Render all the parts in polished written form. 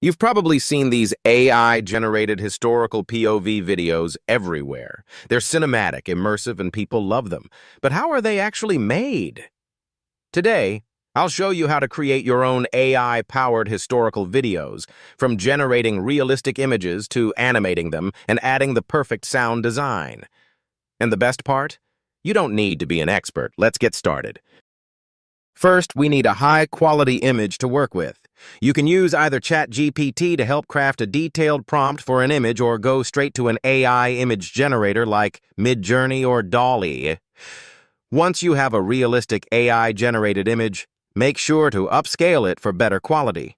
You've probably seen these AI-generated historical POV videos everywhere. They're cinematic, immersive, and people love them. But how are they actually made? Today, I'll show you how to create your own AI-powered historical videos, from generating realistic images to animating them and adding the perfect sound design. And the best part? You don't need to be an expert. Let's get started. First, we need a high-quality image to work with. You can use either ChatGPT to help craft a detailed prompt for an image or go straight to an AI image generator like MidJourney or DALL. Once you have a realistic AI-generated image, make sure to upscale it for better quality.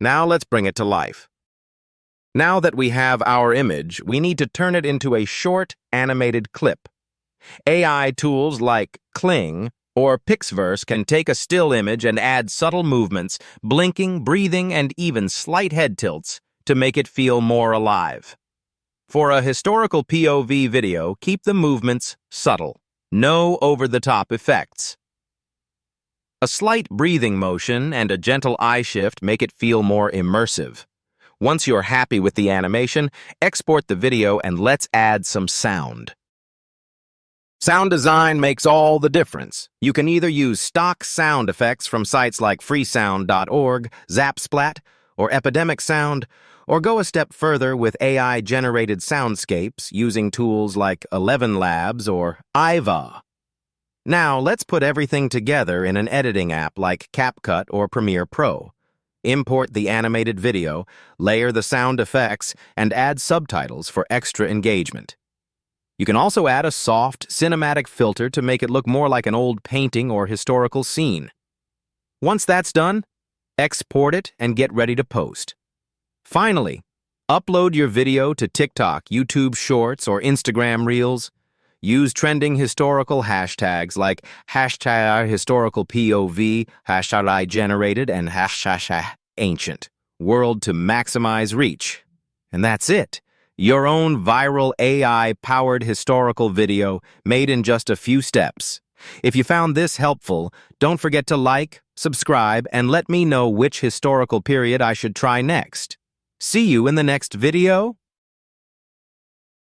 Now let's bring it to life. Now that we have our image, we need to turn it into a short, animated clip. AI tools like Kling or PixVerse can take a still image and add subtle movements, blinking, breathing, and even slight head tilts to make it feel more alive. For a historical POV video, keep the movements subtle. No over-the-top effects. A slight breathing motion and a gentle eye shift make it feel more immersive. Once you're happy with the animation, export the video and let's add some sound. Sound design makes all the difference. You can either use stock sound effects from sites like Freesound.org, Zapsplat, or Epidemic Sound, or go a step further with AI-generated soundscapes using tools like ElevenLabs or AIVA. Now, let's put everything together in an editing app like CapCut or Premiere Pro. Import the animated video, layer the sound effects, and add subtitles for extra engagement. You can also add a soft, cinematic filter to make it look more like an old painting or historical scene. Once that's done, export it and get ready to post. Finally, upload your video to TikTok, YouTube Shorts, or Instagram Reels. Use trending historical hashtags like #historicalPOV, #IGenerated, and #ancient world to maximize reach. And that's it. Your own viral AI-powered historical video made in just a few steps. If you found this helpful, don't forget to like, subscribe, and let me know which historical period I should try next. See you in the next video.